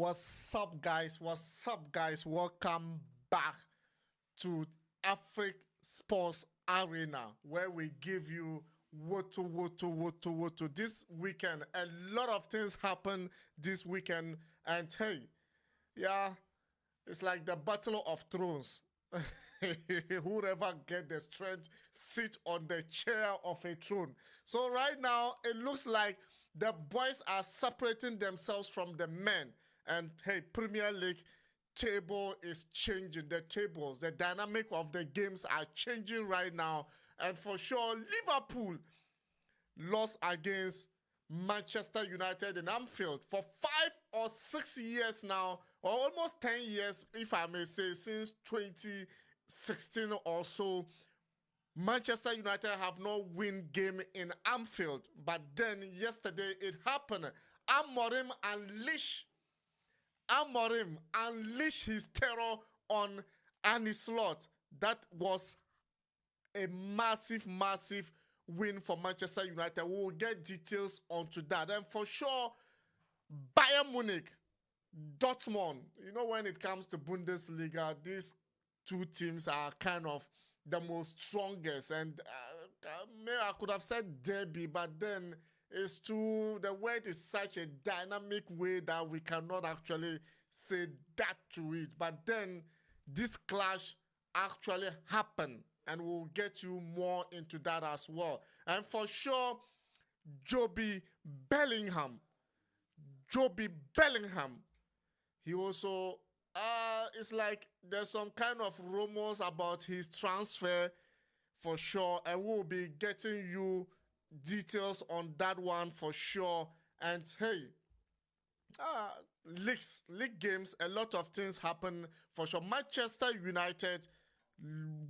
What's up, guys? What's up, guys? Welcome back to AFRIK Sports Arena, where we give you woto. This weekend, a lot of things happen this weekend, and hey, yeah, it's like the Battle of Thrones. Whoever get the strength sit on the chair of a throne. So right now, it looks like the boys are separating themselves from the men. And hey, Premier League table is changing. The tables, the dynamic of the games are changing right now. And for sure, Liverpool lost against Manchester United in Anfield for 5 or 6 years now, or almost 10 years, if I may say, since 2016 or so. Manchester United have not win game in Anfield, but then yesterday it happened. Amorim unleashed his terror on Arne Slot. That was a massive win for Manchester United. We will get details onto that. And for sure, Bayern Munich, Dortmund, you know, when it comes to Bundesliga, these two teams are kind of the most strongest. And maybe I could have said derby, but then it's too, the word is such a dynamic way that we cannot actually say that to it. But then this clash actually happened, and we'll get you more into that as well. And for sure, Joby Bellingham, he also, it's like there's some kind of rumors about his transfer for sure, and we'll be getting you details on that one for sure. And hey, league games, a lot of things happen for sure. Manchester United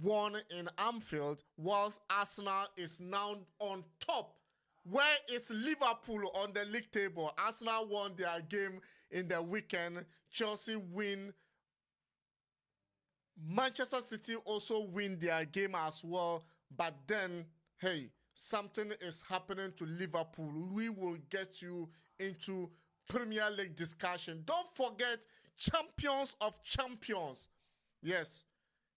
won in Anfield, whilst Arsenal is now on top. Where is Liverpool on the league table? Arsenal won their game in the weekend. Chelsea win. Manchester City also win their game as well. But then, hey, something is happening to Liverpool. We will get you into Premier League discussion. Don't forget, Champions of Champions. Yes,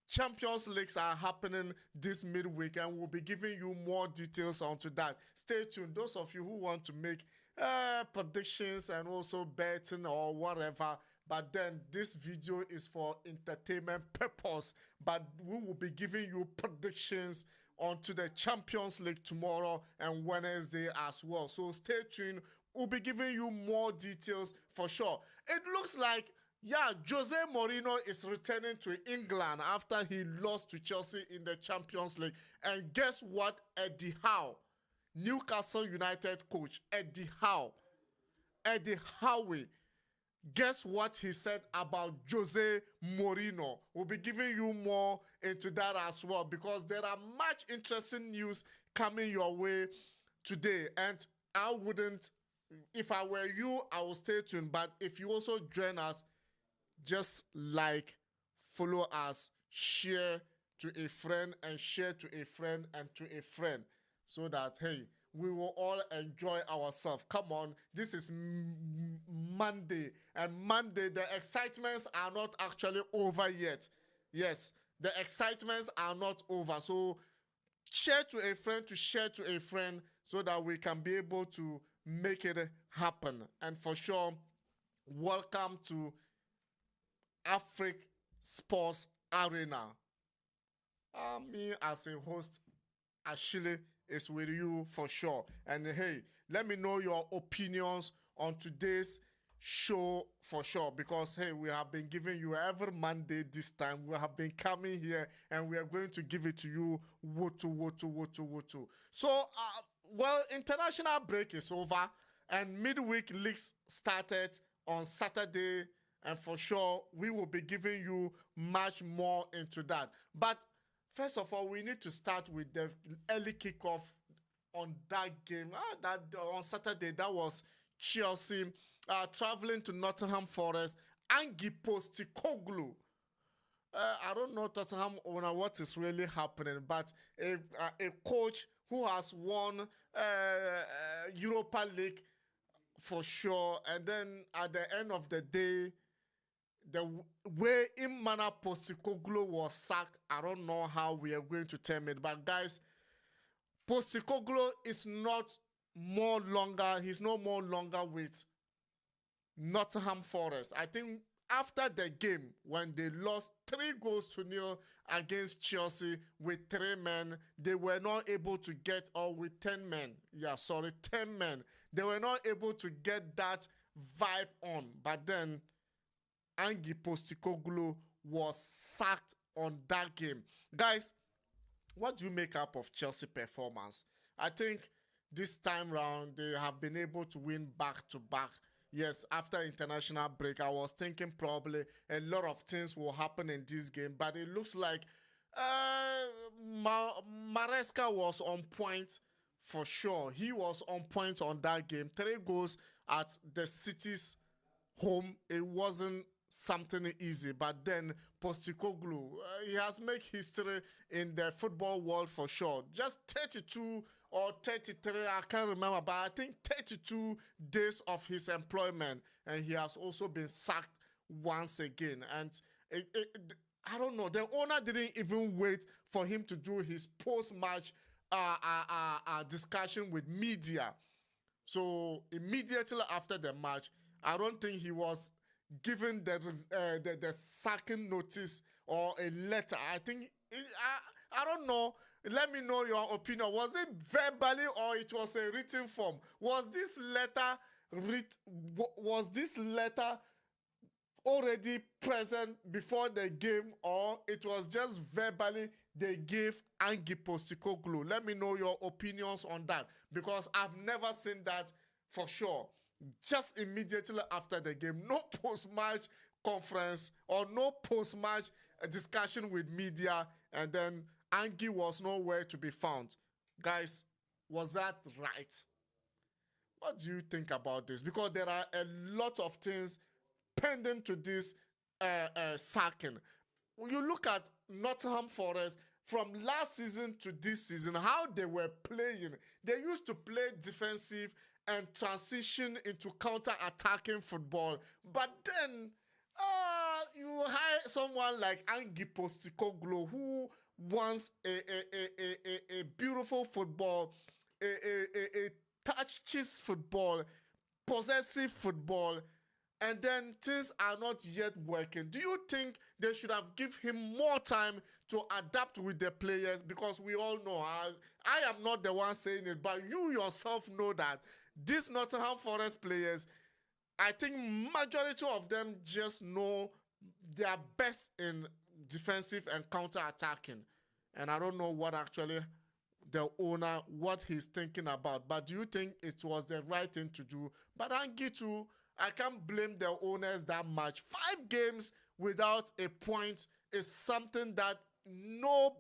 Champions Leagues are happening this midweek, and we'll be giving you more details onto that. Stay tuned. Those of you who want to make predictions and also betting or whatever, but then this video is for entertainment purpose. But we will be giving you predictions onto the Champions League tomorrow and Wednesday as well. So stay tuned. We'll be giving you more details for sure. It looks like, yeah, Jose Mourinho is returning to England after he lost to Chelsea in the Champions League. And guess what? Eddie Howe, Newcastle United coach, Eddie Howe, guess what he said about Jose Mourinho? We'll be giving you more into that as well, because there are much interesting news coming your way today. And I wouldn't, if I were you, I will stay tuned. But if you also join us, just like, follow us, share to a friend, and share to a friend and to a friend, so that, hey, we will all enjoy ourselves. Come on, this is Monday, and Monday, the excitements are not actually over yet. Yes, the excitements are not over. So share to a friend to share to a friend, so that we can be able to make it happen. And for sure, welcome to AFRIK Sports Arena. Me as a host, Ashile, is with you for sure. And hey, let me know your opinions on today's show for sure, because hey, we have been giving you every Monday this time. We have been coming here and we are going to give it to you woto. So well, international break is over and midweek leagues started on Saturday, and for sure we will be giving you much more into that. But first of all, we need to start with the early kickoff on that game. That on Saturday, that was Chelsea traveling to Nottingham Forest. Ange Postecoglou. I don't know Tottenham owner what is really happening, but a coach who has won Europa League for sure. And then at the end of the day, the way Imana Postecoglou was sacked, I don't know how we are going to term it. But guys, Postecoglou is not more longer, he's no more longer with Nottingham Forest. I think after the game, when they lost 3-0 against Chelsea with 3 men, they were not able to get, or with 10 men, 10 men, they were not able to get that vibe on. But then Ange Postecoglou was sacked on that game. Guys, what do you make up of Chelsea performance? I think this time round they have been able to win back to back. Yes, after international break, I was thinking probably a lot of things will happen in this game, but it looks like Maresca was on point for sure. He was on point on that game. 3 goals at the City's home. It wasn't something easy, but then Postecoglou, he has made history in the football world for sure. Just 32 or 33, I can't remember, but I think 32 days of his employment, and he has also been sacked once again. And I don't know, the owner didn't even wait for him to do his post-match discussion with media. So immediately after the match, I don't think he was given the sacking notice or a letter. I think I don't know. Let me know your opinion. Was it verbally or it was a written form? Was this letter already present before the game, or it was just verbally they gave Ange Postecoglou? Let me know your opinions on that, because I've never seen that for sure. Just immediately after the game, no post-match conference or no post-match discussion with media, and then Ange was nowhere to be found. Guys, was that right? What do you think about this? Because there are a lot of things pending to this sacking. When you look at Nottingham Forest from last season to this season, how they were playing, they used to play defensive and transition into counter-attacking football. But then you hire someone like Ange Postecoglou, who wants a beautiful football, a touches football, possessive football, and then things are not yet working. Do you think they should have given him more time to adapt with the players? Because we all know, I am not the one saying it, but you yourself know that these Nottingham Forest players, I think majority of them just know they are best in defensive and counter-attacking. And I don't know what actually the owner, what he's thinking about. But do you think it was the right thing to do? But Ange too, I can't blame the owners that much. 5 games without a point is something that no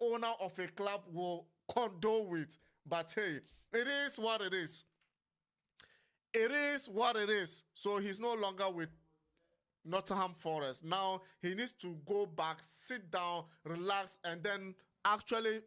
owner of a club will condone with. But hey, it is what it is. It is what it is. So he's no longer with Nottingham Forest. Now he needs to go back, sit down, relax, and then actually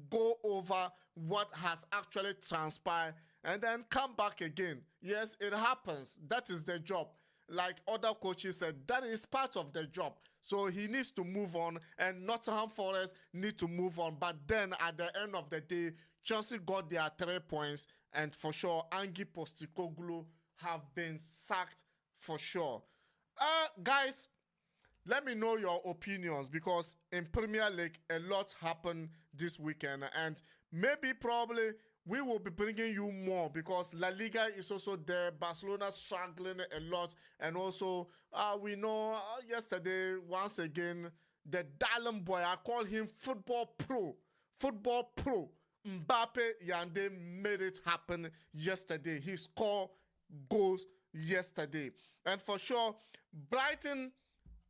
go over what has actually transpired, and then come back again. Yes, it happens. That is the job. Like other coaches said, that is part of the job. So he needs to move on, and Nottingham Forest need to move on. But then at the end of the day, Chelsea got their 3 points, and for sure, Ange Postecoglou have been sacked for sure. Guys, let me know your opinions, because in Premier League, a lot happened this weekend, and maybe probably we will be bringing you more, because La Liga is also there. Barcelona struggling a lot, and also we know yesterday, once again, the Dylan boy, I call him Football Pro. Mbappe Yande made it happen yesterday. He scored goals yesterday. And for sure, Brighton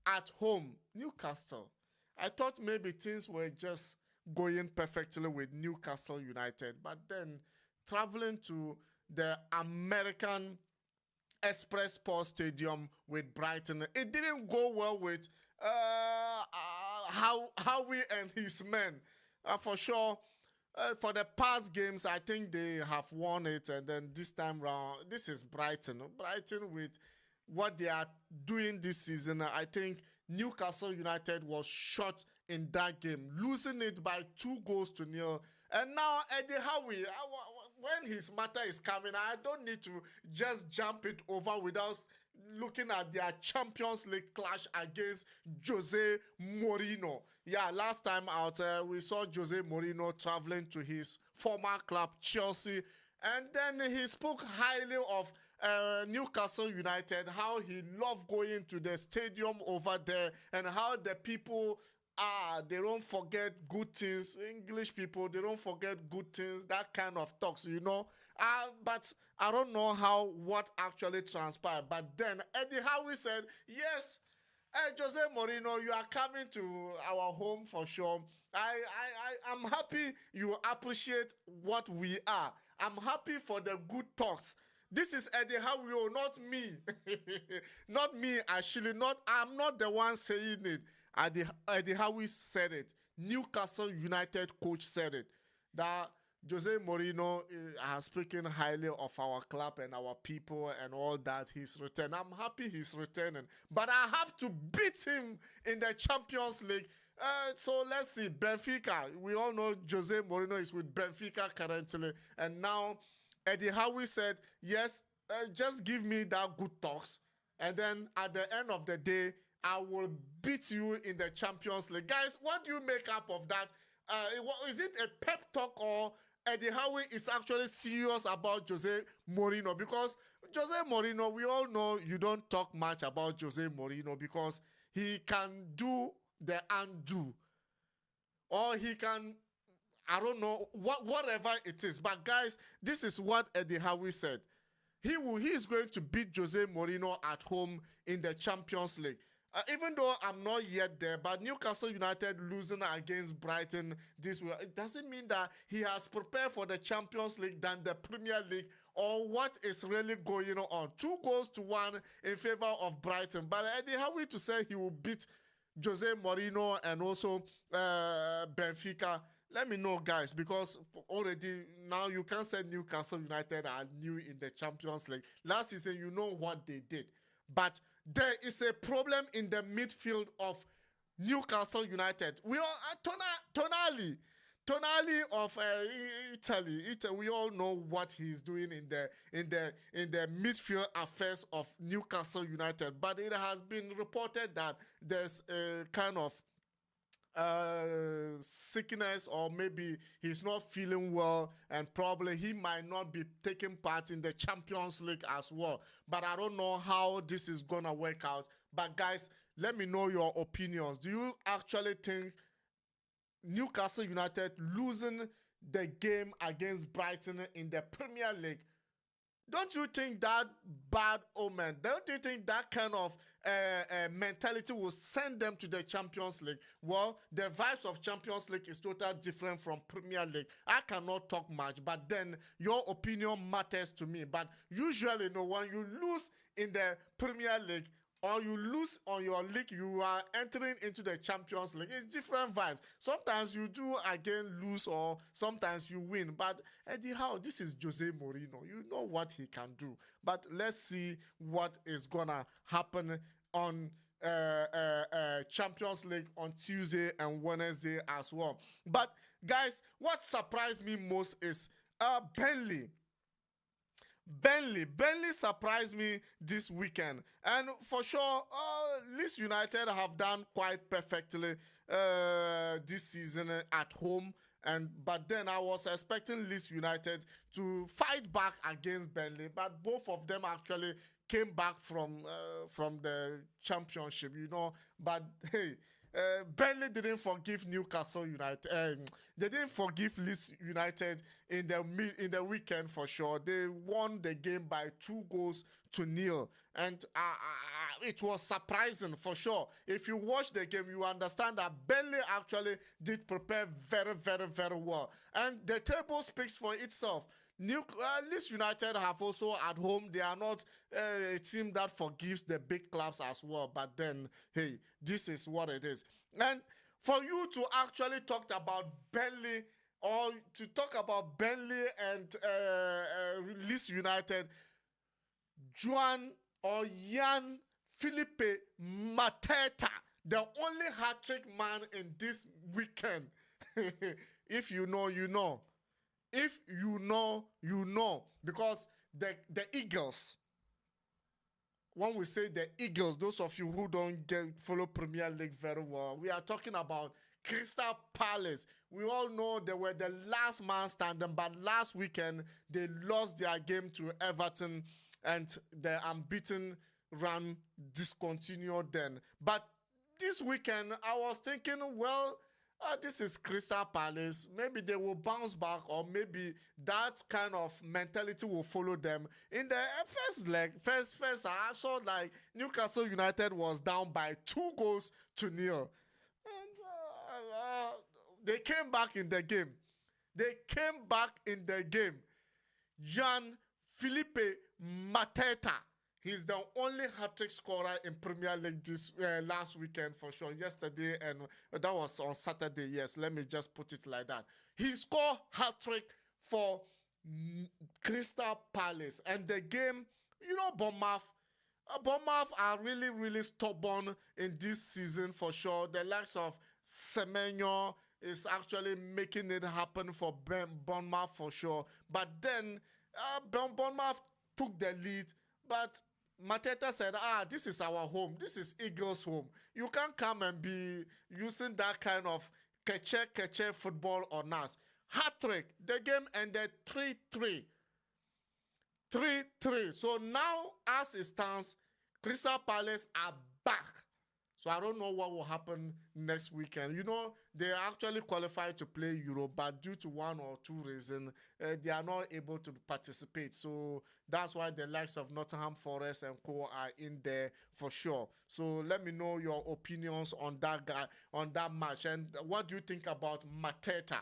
at home, Newcastle. I thought maybe things were just going perfectly with Newcastle United, but then traveling to the American Express Sports Stadium with Brighton, it didn't go well with Howie and his men. For sure, For the past games, I think they have won it, and then this time round, this is Brighton. Brighton with what they are doing this season, I think Newcastle United was shot in that game, losing it by 2 goals to 0. And now Eddie Howe, when his matter is coming, I don't need to just jump it over without looking at their Champions League clash against Jose Mourinho. Yeah, last time out, we saw Jose Mourinho traveling to his former club, Chelsea, and then he spoke highly of Newcastle United, how he loved going to the stadium over there, and how the people they don't forget good things. English people, they don't forget good things, that kind of talks, you know. But I don't know what actually transpired. But then Eddie Howe said, yes, Jose Mourinho, you are coming to our home for sure. I'm happy you appreciate what we are. I'm happy for the good talks. This is Eddie Howe, not me. Not me, actually. I'm not the one saying it. Eddie Howe said it. Newcastle United coach said it. That Jose Mourinho has spoken highly of our club and our people and all that. He's returned. I'm happy he's returning. But I have to beat him in the Champions League. So let's see. Benfica. We all know Jose Mourinho is with Benfica currently. And now Eddie Howe said, yes, just give me that good talks. And then at the end of the day, I will beat you in the Champions League. Guys, what do you make up of that? Is it a pep talk, or Eddie Howe is actually serious about Jose Mourinho? Because Jose Mourinho, we all know you don't talk much about Jose Mourinho because he can do the undo. Or he can, I don't know, whatever it is. But guys, this is what Eddie Howe said. He is going to beat Jose Mourinho at home in the Champions League. Even though I'm not yet there, but Newcastle United losing against Brighton this week, it doesn't mean that he has prepared for the Champions League than the Premier League, or what is really going on. 2 goals to 1 in favor of Brighton. But Eddie Howe to say he will beat Jose Mourinho and also Benfica. Let me know, guys, because already now you can't say Newcastle United are new in the Champions League. Last season, you know what they did. But there is a problem in the midfield of Newcastle United. We all Tonali of Italy. We all know what he's doing in the midfield affairs of Newcastle United. But it has been reported that there's a kind of sickness, or maybe he's not feeling well, and probably he might not be taking part in the Champions League as well. But I don't know how this is gonna work out. But guys, let me know your opinions. Do you actually think Newcastle United losing the game against Brighton in the Premier League, don't you think that bad omen, don't you think that kind of mentality will send them to the Champions League? Well, the vibes of Champions League is totally different from Premier League. I cannot talk much, but then your opinion matters to me. But usually, when you lose in the Premier League, or you lose on your league, you are entering into the Champions League. It's different vibes. Sometimes you do again lose, or sometimes you win. But Eddie Howe, this is Jose Mourinho. You know what he can do. But let's see what is gonna happen on Champions League on Tuesday and Wednesday as well. But guys, what surprised me most is Burnley surprised me this weekend, and for sure Leeds United have done quite perfectly this season at home, but then I was expecting Leeds United to fight back against Burnley, but both of them actually came back from the championship, but hey, Burnley didn't forgive Newcastle United. They didn't forgive Leeds United in the weekend for sure. They won the game by 2 goals to 0, and it was surprising for sure. If you watch the game, you understand that Burnley actually did prepare very, very, very well, and the table speaks for itself. Leeds United have also at home, they are not a team that forgives the big clubs as well. But then, hey, this is what it is. And for you to actually talk about Burnley or to talk about Burnley and Leeds United, Juan or Jan Felipe Mateta, the only hat-trick man in this weekend. If you know, you know. If you know, you know. Because the Eagles, when we say the Eagles, those of you who don't follow Premier League very well, we are talking about Crystal Palace. We all know they were the last man standing, but last weekend they lost their game to Everton and the unbeaten run discontinued then. But this weekend, I was thinking, well, this is Crystal Palace. Maybe they will bounce back, or maybe that kind of mentality will follow them. In the first leg, first, I saw like Newcastle United was down by 2-0. And they came back in the game. They came back in the game. Jan Felipe Mateta. He's the only hat-trick scorer in Premier League this last weekend for sure. Yesterday, and that was on Saturday. Yes, let me just put it like that. He scored hat-trick for Crystal Palace. And the game, you know, Bournemouth are really, really stubborn in this season for sure. The likes of Semenyo is actually making it happen for Bournemouth for sure. But then Bournemouth took the lead, but Mateta said, this is our home. This is Eagles' home. You can't come and be using that kind of keche football on us. Hat-trick. The game ended 3-3. 3-3. So now, as it stands, Crystal Palace are back. So I don't know what will happen next weekend. You know, they actually qualified to play Europe, but due to one or two reasons, they are not able to participate. So that's why the likes of Nottingham Forest and co are in there for sure. So let me know your opinions on that guy, on that match. And what do you think about Mateta?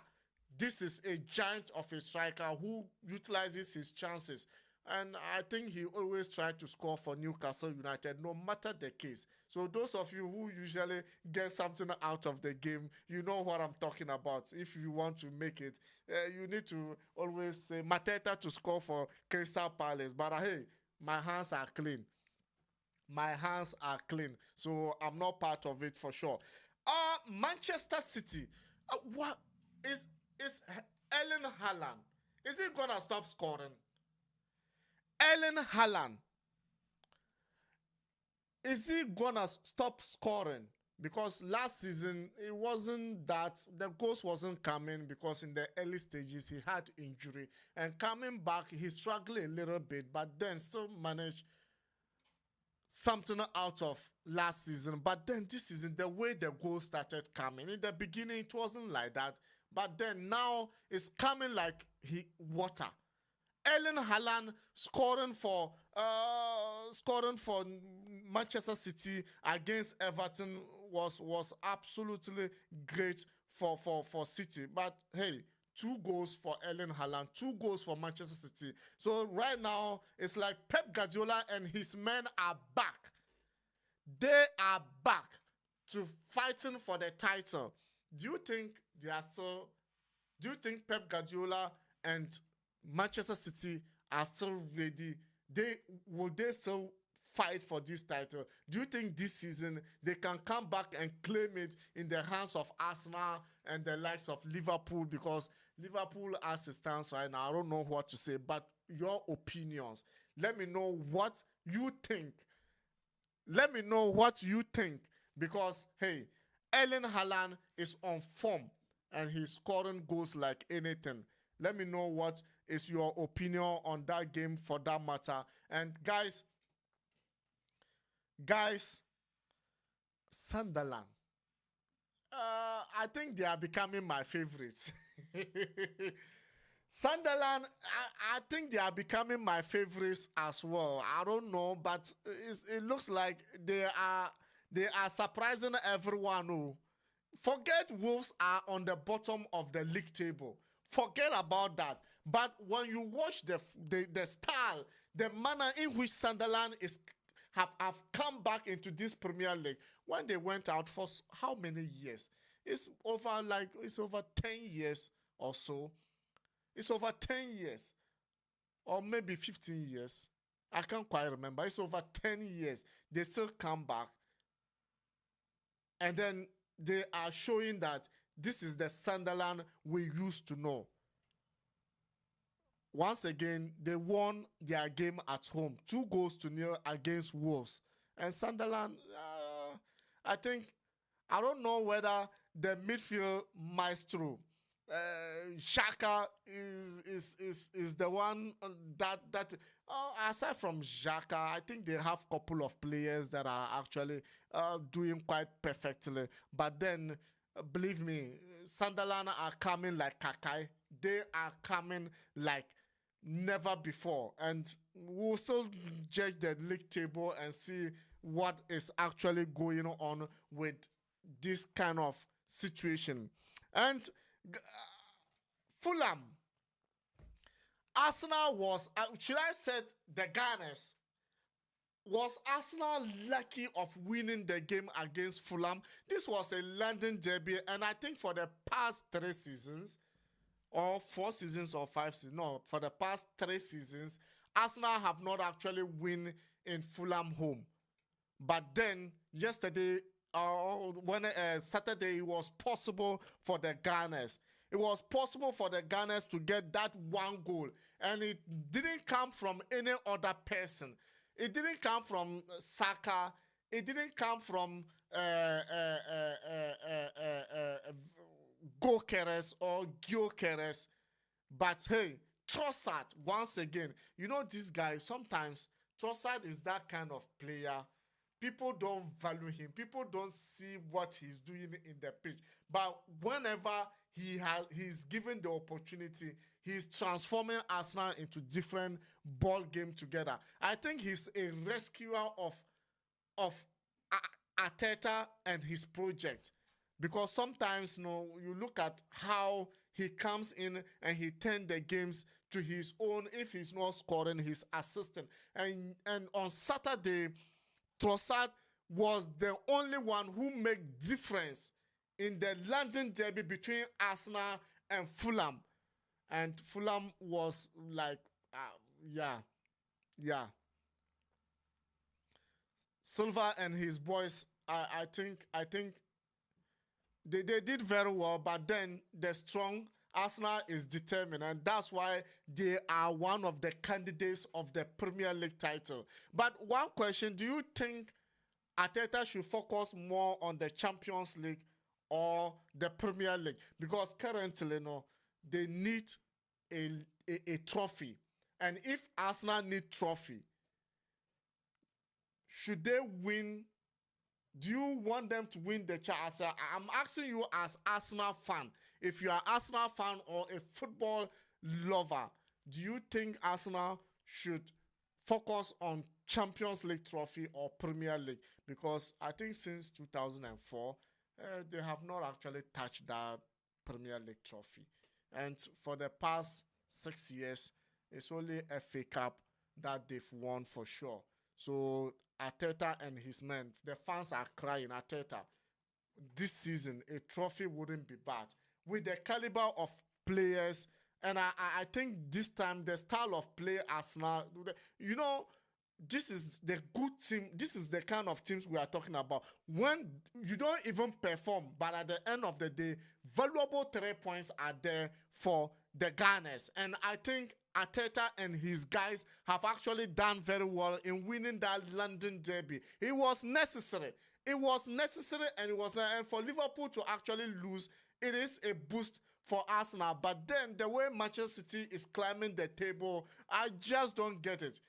This is a giant of a striker who utilizes his chances. And I think he always tried to score for Newcastle United, no matter the case. So those of you who usually get something out of the game, you know what I'm talking about. If you want to make it, you need to always say Mateta to score for Crystal Palace. But hey, my hands are clean. My hands are clean. So I'm not part of it for sure. Manchester City. What is Erling Haaland? Is he going to stop scoring? Erling Haaland, is he gonna stop scoring? Because last season it wasn't that the goals wasn't coming, because in the early stages he had injury, and coming back he struggled a little bit, but then still managed something out of last season. But then this season, the way the goals started coming, in the beginning it wasn't like that, but then now it's coming like water. Erling Haaland scoring for Manchester City against Everton was absolutely great for City. But hey, 2 goals for Erling Haaland, 2 goals for Manchester City. So right now it's like Pep Guardiola and his men are back. They are back to fighting for the title. Do you think they are still? Do you think Pep Guardiola and Manchester City are still ready? Will they still fight for this title? Do you think this season they can come back and claim it in the hands of Arsenal and the likes of Liverpool? Because Liverpool, as it stands right now, I don't know what to say, but your opinions. Let me know what you think. Let me know what you think, because hey, Erling Haaland is on form and he's scoring goals like anything. Let me know what is your opinion on that game for that matter. And guys, Sunderland, I think they are becoming my favorites. Sunderland, I think they are becoming my favorites as well. I don't know, but it looks like they are surprising everyone. Who forget Wolves are on the bottom of the league table. Forget about that. But when you watch the style, the manner in which Sunderland have come back into this Premier League, when they went out for how many years? It's over 10 years or so. It's over 10 years or maybe 15 years. I can't quite remember. It's over 10 years. They still come back. And then they are showing that this is the Sunderland we used to know. Once again, they won their game at home, 2-0 against Wolves. And Sunderland, I don't know whether the midfield maestro, Xhaka, is the one that aside from Xhaka, I think they have a couple of players that are actually doing quite perfectly. But then, believe me, Sunderland are coming like Kakai. They are coming like never before, and we'll still judge the league table and see what is actually going on with this kind of situation. And Fulham, Arsenal was, should I say the Gunners, was Arsenal lucky of winning the game against Fulham? This was a London derby, and I think for the past 3 seasons, or 4 seasons or 5 seasons, no, for the past 3 seasons, Arsenal have not actually win in Fulham home. But then yesterday, Saturday, it was possible for the Gunners. It was possible for the Gunners to get that 1 goal, and it didn't come from any other person. It didn't come from Saka. It didn't come from Gokeres or Gyokeres. But hey, Trossard, once again, you know this guy, sometimes Trossard is that kind of player. People don't value him. People don't see what he's doing in the pitch. But whenever he's given the opportunity, he's transforming Arsenal into different ball game together. I think he's a rescuer of Arteta and his project. Because sometimes, you look at how he comes in and he turns the games to his own. If he's not scoring, he's assisting. And on Saturday, Trossard was the only one who made difference in the London derby between Arsenal and Fulham. And Fulham was like, yeah. Silva and his boys, I think they did very well, but then the strong Arsenal is determined, and that's why they are one of the candidates of the Premier League title. But one question, do you think Arteta should focus more on the Champions League or the Premier League? Because currently, they need a trophy. And if Arsenal need trophy, should they win? Do you want them to win the chance? I'm asking you as Arsenal fan. If you are Arsenal fan or a football lover, do you think Arsenal should focus on Champions League trophy or Premier League? Because I think since 2004, they have not actually touched that Premier League trophy. And for the past 6 years, it's only FA Cup that they've won for sure. So Arteta and his men, the fans are crying. Arteta, this season, a trophy wouldn't be bad. With the caliber of players, and I think this time, the style of play Arsenal, this is the good team. This is the kind of teams we are talking about. When you don't even perform, but at the end of the day, valuable 3 points are there for the Gunners. And I think Arteta and his guys have actually done very well in winning that London derby. It was necessary. It was necessary, and and for Liverpool to actually lose, it is a boost for Arsenal. But then the way Manchester City is climbing the table, I just don't get it.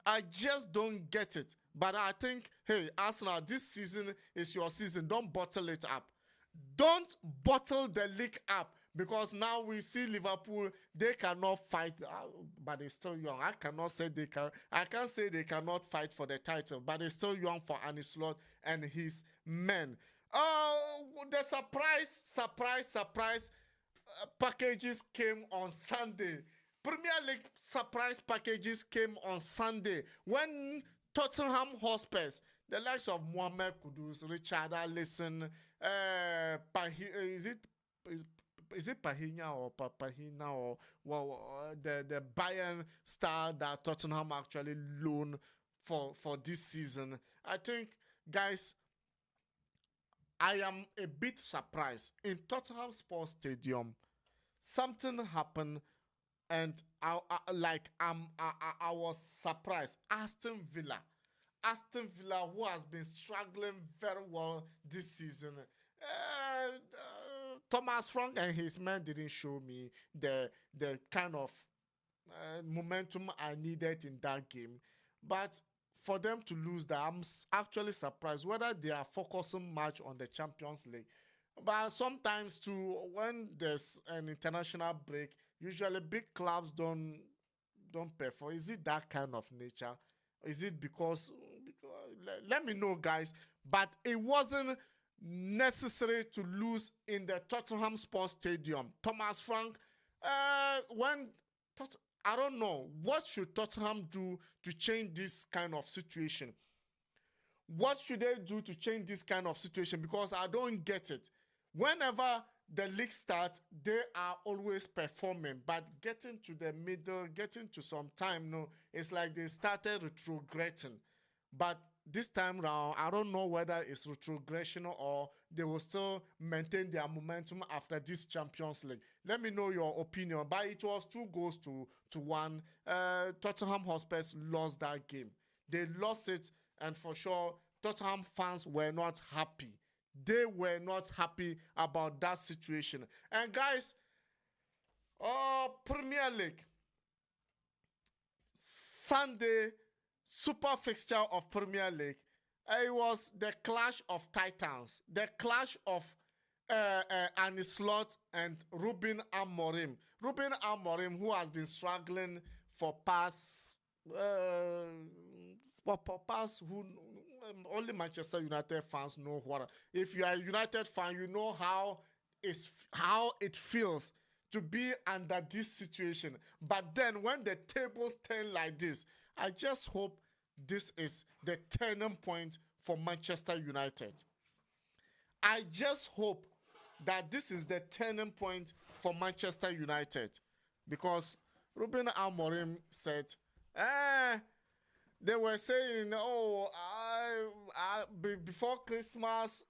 I just don't get it. But I think, hey, Arsenal, this season is your season. Don't bottle it up. Don't bottle the league up. Because now we see Liverpool, they cannot fight, but they're still young. I can't say they cannot fight for the title, but they're still young for Arne Slot and his men. The surprise packages came on Sunday. Premier League surprise packages came on Sunday when Tottenham Hotspurs, the likes of Mohamed Kudus, Richard Alisson, is it Pahina or Pahina or well, the Bayern star that Tottenham actually loaned for this season. I think, guys, I am a bit surprised. In Tottenham Sports Stadium, something happened, and I was surprised. Aston Villa, who has been struggling very well this season. Thomas Frank and his men didn't show me the kind of momentum I needed in that game. But for them to lose that, I'm actually surprised whether they are focusing much on the Champions League. But sometimes too, when there's an international break, usually big clubs don't perform. Is it that kind of nature? Is it because let me know, guys. But it wasn't necessary to lose in the Tottenham Sports Stadium. Thomas Frank, when I don't know, what should Tottenham do to change this kind of situation? What should they do to change this kind of situation? Because I don't get it. Whenever the league starts, they are always performing, but getting to the middle, getting to some time, no, it's like they started retrograding. But this time round, I don't know whether it's retrogression or they will still maintain their momentum after this Champions League. Let me know your opinion. But it was 2 goals to 1. Tottenham Hotspurs lost that game. They lost it, and for sure, Tottenham fans were not happy. They were not happy about that situation. And guys, Premier League, Sunday, super fixture of Premier League. It was the clash of titans, the clash of Arne Slot and Ruben Amorim. Ruben Amorim, who has been struggling for past who only Manchester United fans know what. If you are a United fan, you know how it feels to be under this situation. But then when the tables turn like this, I just hope this is the turning point for Manchester United. I just hope that this is the turning point for Manchester United, because Ruben Amorim said, they were saying, "Oh, before Christmas,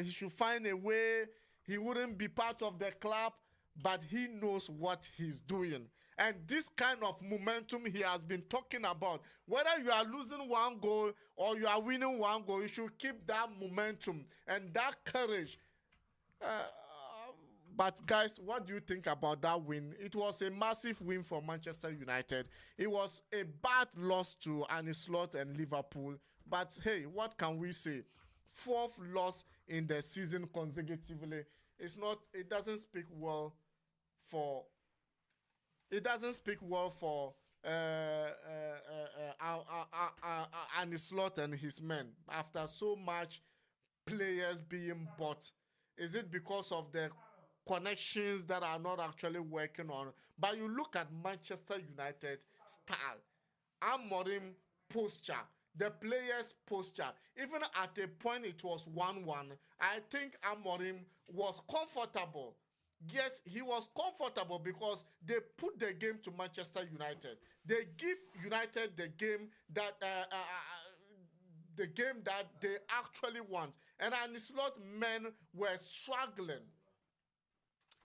he should find a way. He wouldn't be part of the club, but he knows what he's doing." And this kind of momentum he has been talking about, whether you are losing 1 goal or you are winning 1 goal, you should keep that momentum and that courage. But guys, what do you think about that win? It was a massive win for Manchester United. It was a bad loss to Arne Slot and Liverpool. But hey, what can we say? 4th loss in the season consecutively. It doesn't speak well for Arne Slot and his men after so much players being bought. Is it because of the connections that are not actually working on? But you look at Manchester United style, Amorim posture, the players' posture. Even at a point it was 1-1. I think Amorim was comfortable. Yes, he was comfortable because they put the game to Manchester United. They give United the game that they actually want. And Arne Slot men were struggling.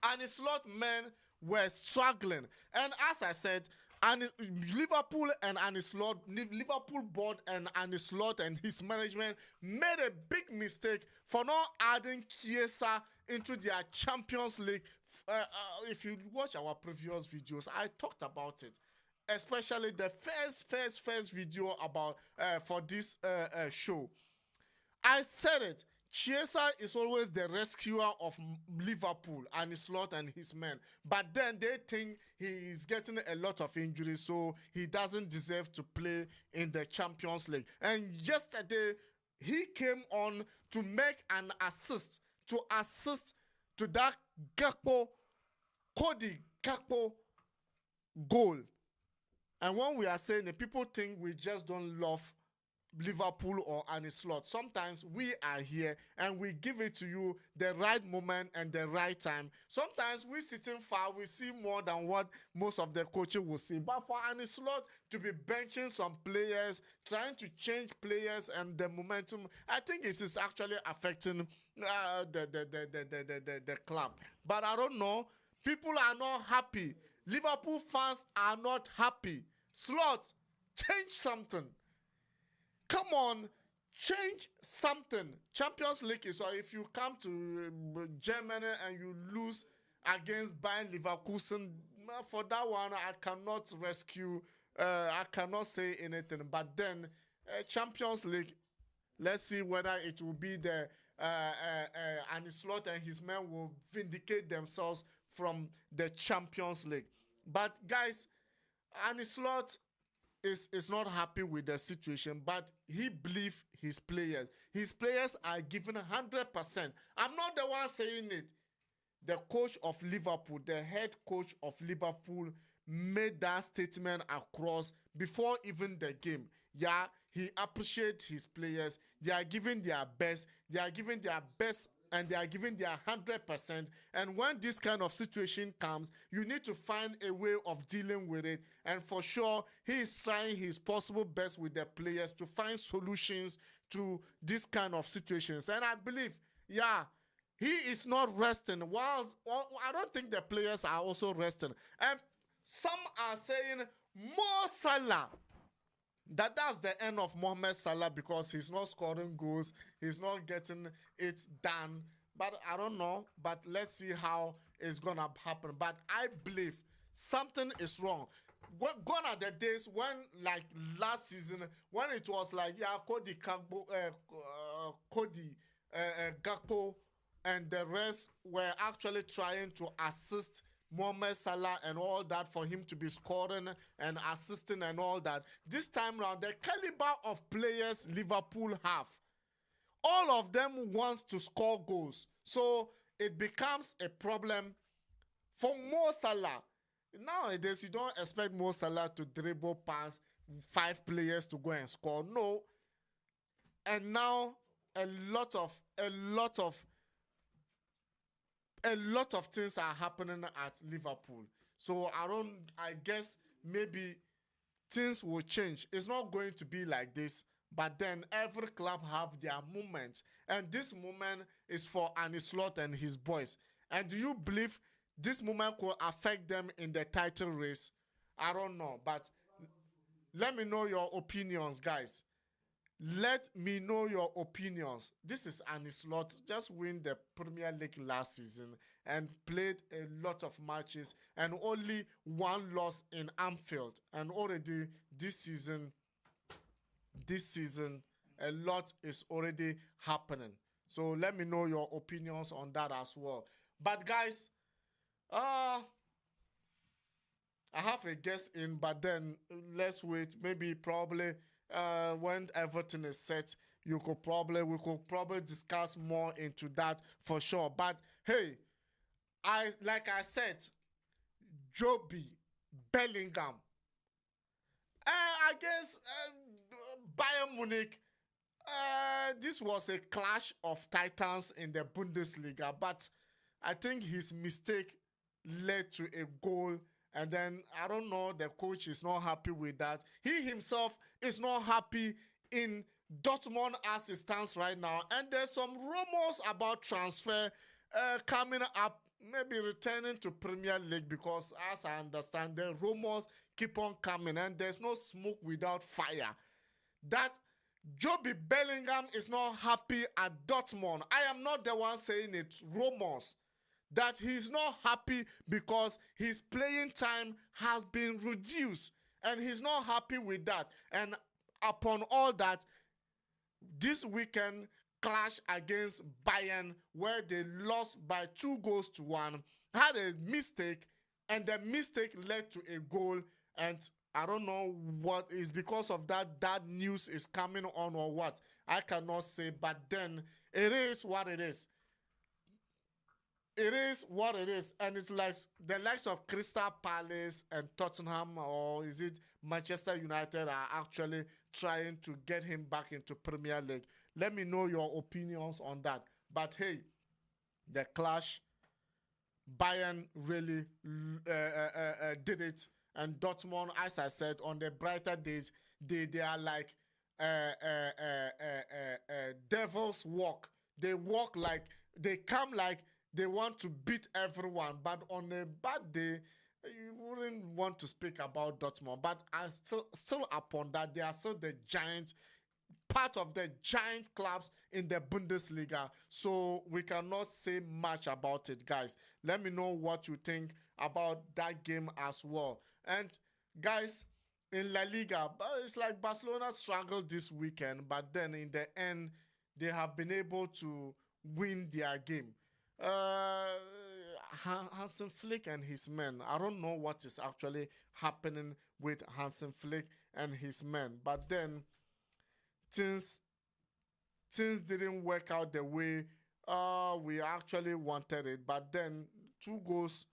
Arne Slot men were struggling. And as I said, Liverpool board and Arne Slot and his management made a big mistake for not adding Chiesa into their Champions League. If you watch our previous videos, I talked about it, especially the first video about for this show. I said it. Chiesa is always the rescuer of Liverpool, Arne Slot and his men. But then they think he is getting a lot of injuries, so he doesn't deserve to play in the Champions League. And yesterday, he came on to make an assist to that Cody Gakpo goal. And when we are saying it, people think we just don't love Liverpool or Arne Slot. Sometimes we are here and we give it to you the right moment and the right time. Sometimes we sitting far, we see more than what most of the coaches will see. But for Arne Slot to be benching some players, trying to change players and the momentum, I think it is actually affecting the club. But I don't know. People are not happy. Liverpool fans are not happy. Slot, change something. Come on, change something. Champions League is, or if you come to Germany and you lose against Bayern Leverkusen, for that one I cannot rescue. I cannot say anything. But then Champions League, let's see whether it will be the Arne Slot and his men will vindicate themselves from the Champions League. But guys, Arne Slot is not happy with the situation, but he believes his players. His players are given 100%. I'm not the one saying it. The coach of Liverpool, the head coach of Liverpool, made that statement across before even the game. Yeah, he appreciates his players. They are giving their best. They are giving their best and they are giving their 100%. And when this kind of situation comes, you need to find a way of dealing with it. And for sure, he is trying his possible best with the players to find solutions to this kind of situations. And I believe, yeah, he is not resting. Whilst I don't think the players are also resting. And some are saying Mo Salah, that's the end of Mohamed Salah because he's not scoring goals, he's not getting it done. But I don't know. But let's see how it's gonna happen. But I believe something is wrong. Gone are the days when, like last season, when it was like, yeah, Cody Gakpo and the rest were actually trying to assist Mohamed Salah and all that for him to be scoring and assisting and all that. This time round, the caliber of players Liverpool have, all of them wants to score goals. So it becomes a problem for Mo Salah. Nowadays, you don't expect Mo Salah to dribble past 5 players to go and score. No. And now a lot of things are happening at Liverpool. So I guess maybe things will change. It's not going to be like this, but then every club have their moment. And this moment is for Arne Slot and his boys. And do you believe this moment will affect them in the title race? I don't know, but let me know your opinions, guys. Let me know your opinions. This is Arne Slot, just win the Premier League last season and played a lot of matches and only one loss in Anfield. And already this season, a lot is already happening. So let me know your opinions on that as well. But guys, I have a guest in, but then let's wait. Maybe probably when everything is set, we could probably discuss more into that for sure. But hey, like I said, Joby Bellingham. I guess Bayern Munich. This was a clash of titans in the Bundesliga, but I think his mistake led to a goal. And then, I don't know, the coach is not happy with that. He himself is not happy in Dortmund as it stands right now. And there's some rumors about transfer coming up, maybe returning to Premier League, because as I understand, the rumors keep on coming and there's no smoke without fire. That Joby Bellingham is not happy at Dortmund. I am not the one saying it. Rumors that he's not happy because his playing time has been reduced and he's not happy with that. And upon all that, this weekend clash against Bayern where they lost by 2-1, had a mistake, and the mistake led to a goal. And I don't know what is because of that news is coming on or what. I cannot say, but then it is what it is. It is what it is, and it's like the likes of Crystal Palace and Tottenham, or is it Manchester United, are actually trying to get him back into Premier League. Let me know your opinions on that. But hey, the clash, Bayern really did it. And Dortmund, as I said, on the brighter days, they are like devil's walk. They walk like, they come like they want to beat everyone. But on a bad day, you wouldn't want to speak about Dortmund. But I still upon that, they are still the giant, part of the giant clubs in the Bundesliga. So we cannot say much about it, guys. Let me know what you think about that game as well. And guys, in La Liga, it's like Barcelona struggled this weekend, but then in the end, they have been able to win their game. Hansen Flick and his men, I don't know what is actually happening with Hansen Flick and his men, but then things didn't work out the way we actually wanted it. But then two goals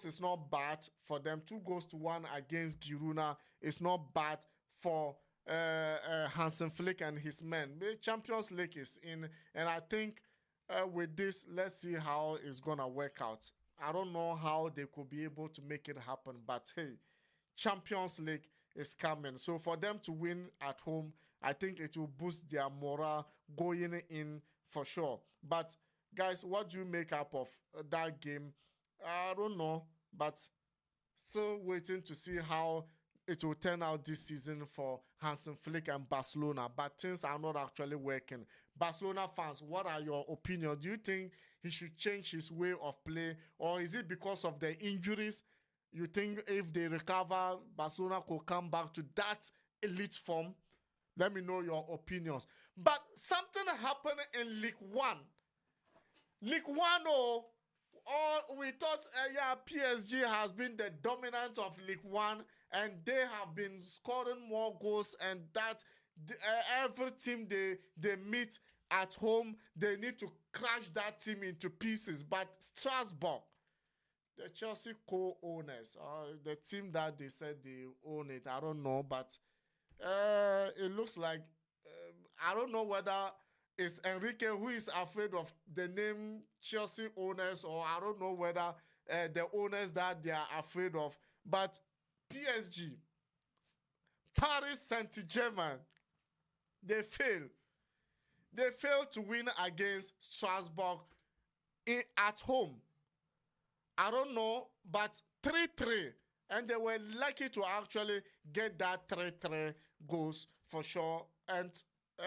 is not bad for them. 2-1 against Girona is not bad for Hansen Flick and his men. The Champions League is in, and I think with this, let's see how it's gonna work out. I don't know how they could be able to make it happen, but hey, Champions League is coming. So for them to win at home, I think it will boost their morale going in for sure. But guys, what do you make up of that game? I don't know, but still waiting to see how it will turn out this season for Hansen Flick and Barcelona. But things are not actually working. Barcelona fans, what are your opinions? Do you think he should change his way of play, or is it because of the injuries? You think if they recover, Barcelona could come back to that elite form? Let me know your opinions. But something happened in League One. League One, we thought, yeah, PSG has been the dominant of League One, and they have been scoring more goals, and that every team they meet at home, they need to crash that team into pieces. But Strasbourg, the Chelsea co-owners, the team that they said they own it, I don't know, but it looks like, I don't know whether it's Enrique who is afraid of the name Chelsea owners, or I don't know whether the owners that they are afraid of. But PSG, Paris Saint-Germain, they fail. They failed to win against Strasbourg at home. I don't know, but 3-3. And they were lucky to actually get that 3-3 goals for sure. And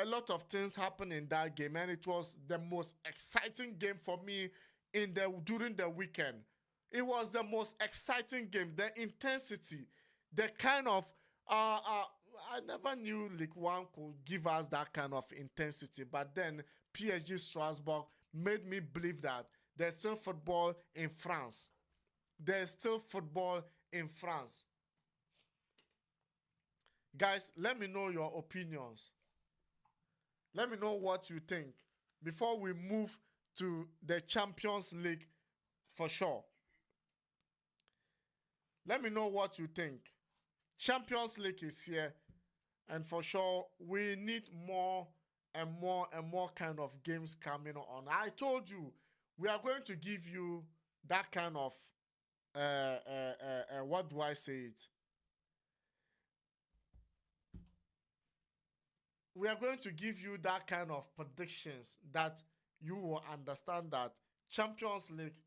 a lot of things happened in that game. And it was the most exciting game for me during the weekend. It was the most exciting game. The intensity, the kind of... I never knew League One could give us that kind of intensity. But then PSG Strasbourg made me believe that there's still football in France. There's still football in France. Guys, let me know your opinions. Let me know what you think before we move to the Champions League for sure. Let me know what you think. Champions League is here, and for sure we need more and more and more kind of games coming on. I told you we are going to give you that kind of what do I say it? We are going to give you that kind of predictions that you will understand that Champions League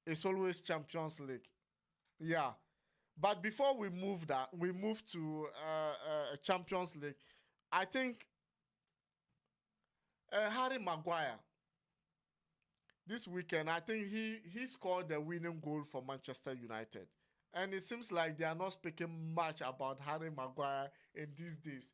is always Champions League. Yeah. But before we move to Champions League, I think Harry Maguire, this weekend, I think he scored the winning goal for Manchester United. And it seems like they are not speaking much about Harry Maguire in these days.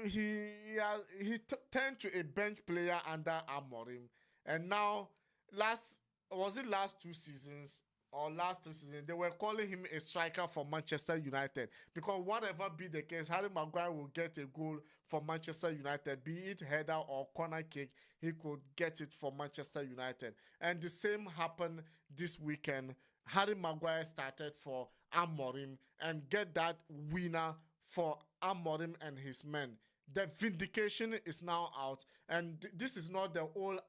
He turned to a bench player under Amorim. And now, last 2 seasons or last 3 seasons, they were calling him a striker for Manchester United. Because whatever be the case, Harry Maguire will get a goal for Manchester United, be it header or corner kick, he could get it for Manchester United. And the same happened this weekend. Harry Maguire started for Amorim and get that winner for Amorim and his men. The vindication is now out, and this is not the old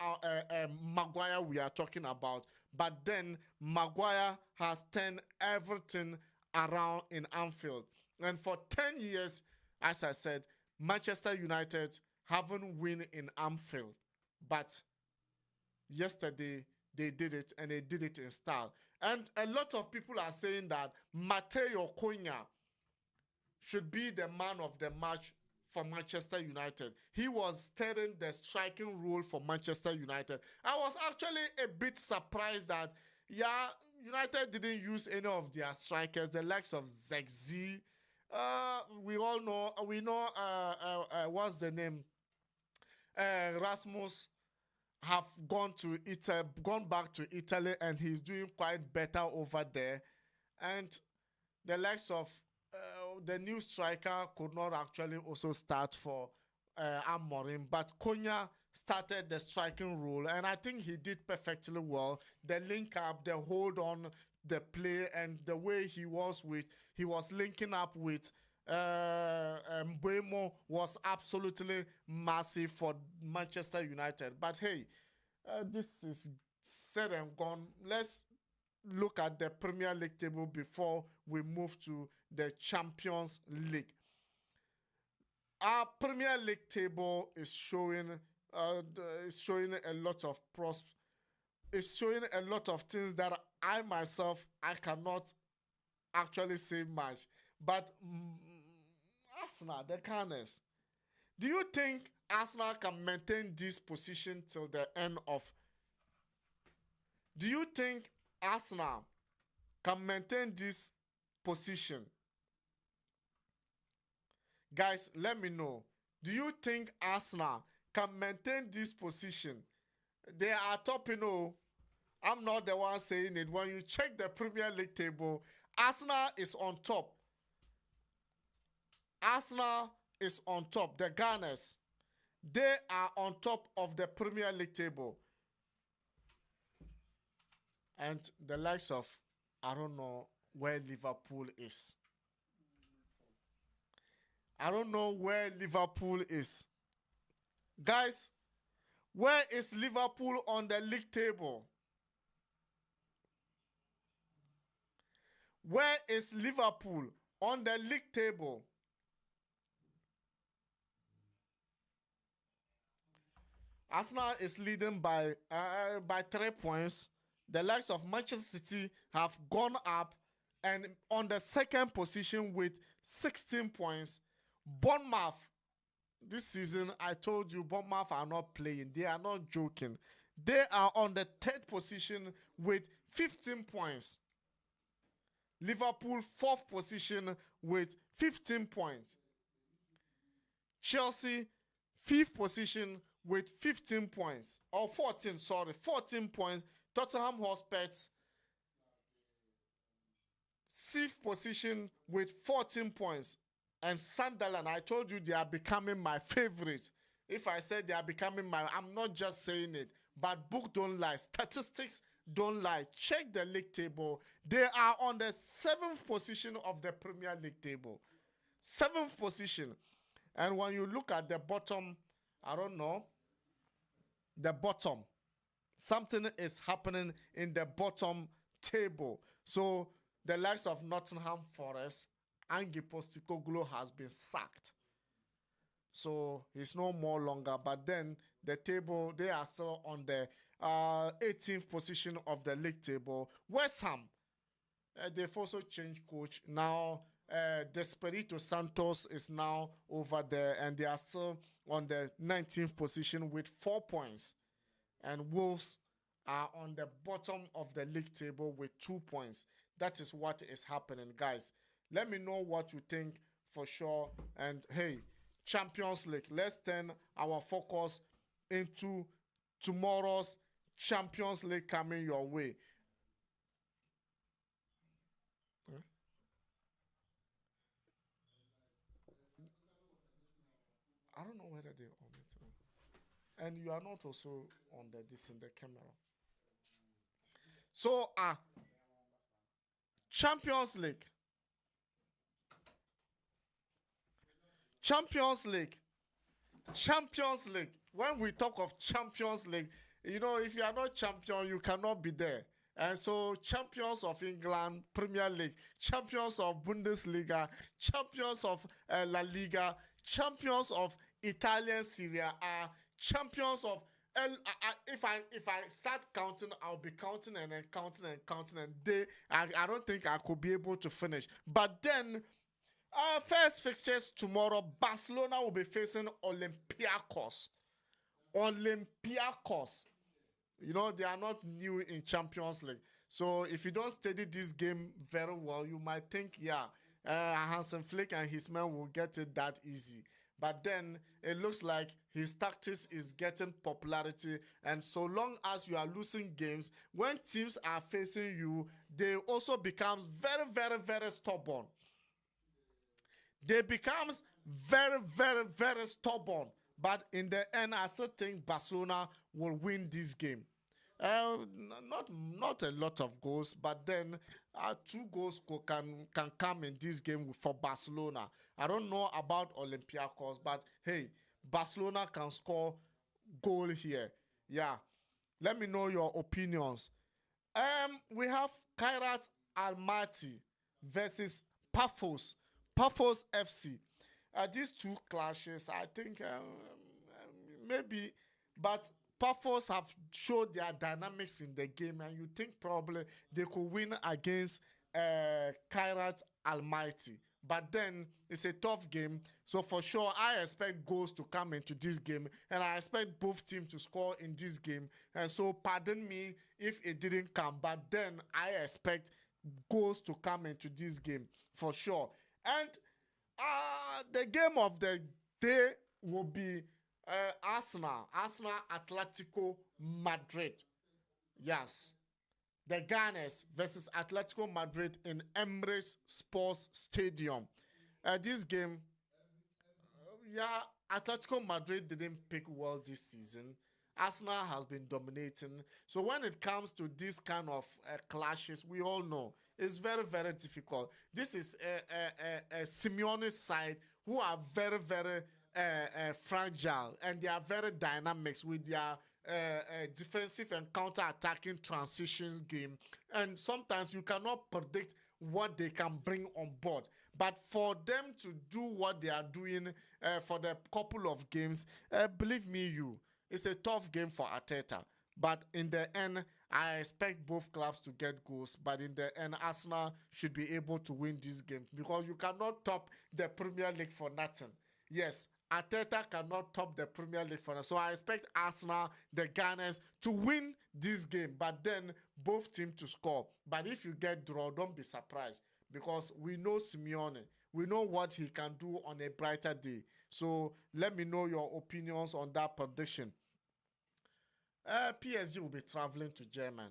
Maguire we are talking about, but then Maguire has turned everything around in Anfield. And for 10 years, as I said, Manchester United haven't won in Anfield, but yesterday they did it, and they did it in style. And a lot of people are saying that Mateo Cunha should be the man of the match for Manchester United. He was steering the striking role for Manchester United. I was actually a bit surprised that, yeah, United didn't use any of their strikers, the likes of Zegzi. We all know, what's the name? Rasmus have gone back to Italy, and he's doing quite better over there. And the likes of the new striker could not actually also start for Amorim, but Cunha started the striking role, and I think he did perfectly well. The link up, the hold on, the play, and the way he was linking up with Mbeumo was absolutely massive for Manchester United. But hey, this is said and gone. Let's look at the Premier League table before we move to the Champions League. Our Premier League table is showing a lot of It's showing a lot of things that I myself cannot actually say much. But Arsenal, the Gunners. Do you think Arsenal can maintain this position till the end of? Do you think Arsenal can maintain this position? Guys, let me know. Do you think Arsenal can maintain this position? They are top, I'm not the one saying it. When you check the Premier League table, Arsenal is on top. Arsenal is on top. The Gunners, they are on top of the Premier League table. And the likes of, I don't know where Liverpool is. I don't know where Liverpool is. Guys, where is Liverpool on the league table? Where is Liverpool on the league table? Arsenal is leading by 3 points. The likes of Manchester City have gone up and on the second position with 16 points. Bournemouth, this season, I told you, Bournemouth are not playing. They are not joking. They are on the third position with 15 points. Liverpool, fourth position with 15 points. Chelsea, fifth position with 15 points. Or 14, sorry, 14 points. Tottenham Hotspur, sixth position with 14 points. And Sunderland, I told you they are becoming my favorite. If I said they are becoming I'm not just saying it. But book don't lie. Statistics don't lie. Check the league table. They are on the 7th position of the Premier League table. 7th position. And when you look at the bottom, I don't know, the bottom, something is happening in the bottom table. So the likes of Nottingham Forest, Ange Postecoglou has been sacked. So he's no more longer. But then the table, they are still on the 18th position of the league table. West Ham, they've also changed coach. Now, Desperito Santos is now over there, and they are still on the 19th position with 4 points. And Wolves are on the bottom of the league table with 2 points. That is what is happening, guys. Let me know what you think for sure. And hey, Champions League, let's turn our focus into tomorrow's Champions League coming your way. I don't know whether they're on it. And you are not also on this in the camera. So, Champions League. Champions League. Champions League. When we talk of Champions League, you know, if you are not champion, you cannot be there. And so, champions of England, Premier League, champions of Bundesliga, champions of La Liga, champions of Italian Serie A, champions of if I start counting, I'll be counting and then counting and counting, and I don't think I could be able to finish. But then, first fixtures tomorrow, Barcelona will be facing Olympiacos. Olympiacos. You know, they are not new in Champions League. So if you don't study this game very well, you might think, yeah, Hansen Flick and his men will get it that easy. But then it looks like his tactics is getting popularity. And so long as you are losing games, when teams are facing you, they also becomes very, very, very stubborn. They becomes very, very, very stubborn. But in the end, I still think Barcelona will win this game. Not a lot of goals, but then 2 goals can come in this game for Barcelona. I don't know about Olympiacos, but hey, Barcelona can score goal here. Yeah, let me know your opinions. We have Kairat Almaty versus Paphos FC. These two clashes, I think maybe, but Paphos have showed their dynamics in the game, and you think probably they could win against Kairat Almaty. But then it's a tough game, so for sure I expect goals to come into this game, and I expect both teams to score in this game. And so pardon me if it didn't come, but then I expect goals to come into this game for sure. And the game of the day will be Arsenal Atletico Madrid. Yes. The Gunners versus Atletico Madrid in Emirates Sports Stadium. This game, yeah, Atletico Madrid didn't pick well this season. Arsenal has been dominating. So when it comes to this kind of clashes, we all know it's very, very difficult. This is a Simeone's side who are very, very fragile, and they are very dynamic with their defensive and counter-attacking transitions game. And sometimes you cannot predict what they can bring on board. But for them to do what they are doing for the couple of games, believe me, it's a tough game for Arteta. But in the end, I expect both clubs to get goals. But in the end, Arsenal should be able to win this game, because you cannot top the Premier League for nothing. Yes, Arteta cannot top the Premier League for nothing. So I expect Arsenal, the Gunners, to win this game, but then both teams to score. But if you get draw, don't be surprised, because we know Simeone. We know what he can do on a brighter day. So let me know your opinions on that prediction. PSG will be traveling to Germany.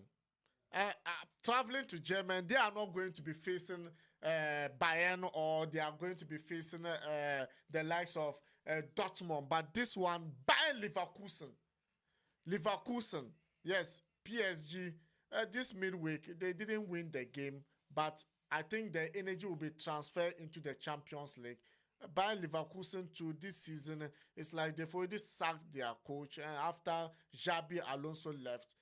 Traveling to Germany, they are not going to be facing Bayern, or they are going to be facing the likes of Dortmund. But this one, Bayern Leverkusen. Leverkusen, yes, PSG. This midweek, they didn't win the game, but I think the energy will be transferred into the Champions League. Bayern Leverkusen to this season, it's like they've already sacked their coach, and after Xabi Alonso left,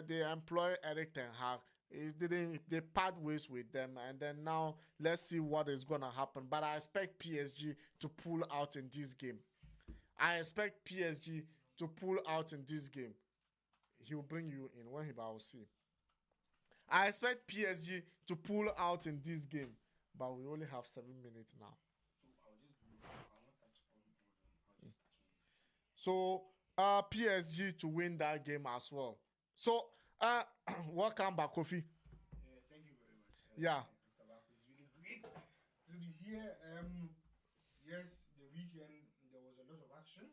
they employ Erik ten Hag. They part ways with them, and then now let's see what is gonna happen. But I expect PSG to pull out in this game. I expect PSG to pull out in this game. He will bring you in when he will see. I expect PSG to pull out in this game, but we only have 7 minutes now. So PSG to win that game as well. So welcome back, Kofi. Yeah, thank you very much. Yeah. Dr. Bako, it's really great to be here. Yes, the weekend there was a lot of action,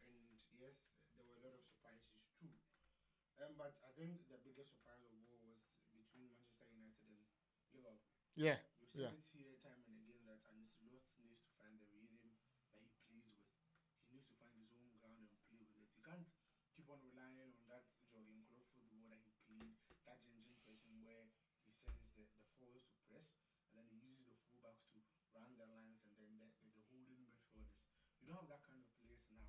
and yes, there were a lot of surprises too. But I think the biggest surprise of all was between Manchester United and Liverpool. Yeah. We've seen it here time and again that Ancelotti needs to find the rhythm that he plays with. He needs to find his own ground and play with it. You can't keep on relying on that jogging club football that he played, that engine pressing where he sends the forwards to press, and then he uses the fullbacks to run the lines, and then the holding midfielders You don't have that kind of players now.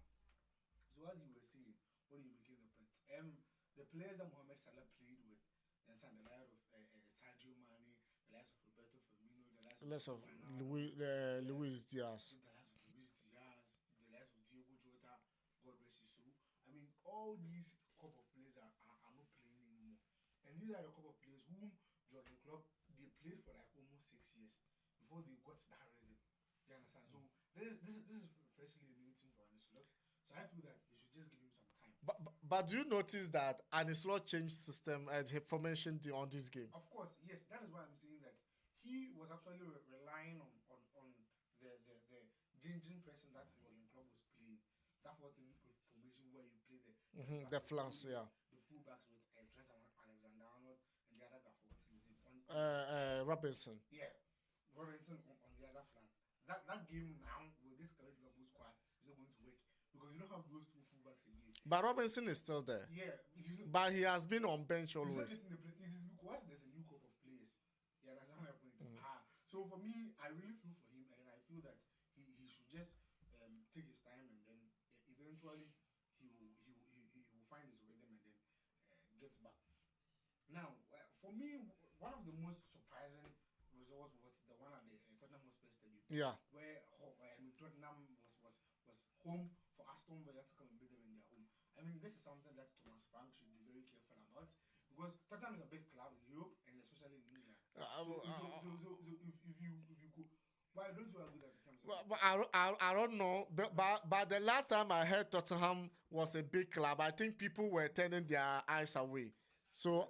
So as you were saying, when you making the point, the players that Mohamed Salah played with, and the likes of Sadio Mane, the likes of Roberto Firmino, the likes of Less of Ronaldo, Luis Diaz. the likes of Luis Diaz, the likes of Diego Jota, God bless his soul. I mean, all these couple of players are not playing anymore. And these are the couple of players whom Jurgen Klopp, they played for like almost 6 years before they got that rhythm. You understand? So this is freshly a new team for Arne Slot. So I feel that they should just give him some time. But do you notice that Arne Slot changed system and formation on this game? Of course, yes. That is why I'm saying that he was actually relying on the ginging person that Jurgen Klopp was playing. That 4-3 formation where you play the flanks, yeah. The fullbacks with Trent Alexander-Arnold and the other guy, forgot his name. Robinson. Yeah, Robinson on the other flank. That game now with this current Liverpool squad is not going to work because you don't have those two fullbacks again. But Robinson is still there. Yeah, but he has been on bench always. It is because there's a new group of players. Yeah, that's my point. So for me, I really feel for him, and then I feel that he should just take his time, and then eventually he will find his rhythm, and then gets back. Now, for me, one of the most surprising results was the one at the Tottenham Hotspur Stadium. Yeah. Where Tottenham was home for Aston Villa to come and beat them in their home. I mean, this is something that Thomas Frank should be very careful about because Tottenham is a big club in Europe and especially in England. So if you go, why don't you agree that Tottenham? But I don't know. But the last time I heard Tottenham was a big club, I think people were turning their eyes away. So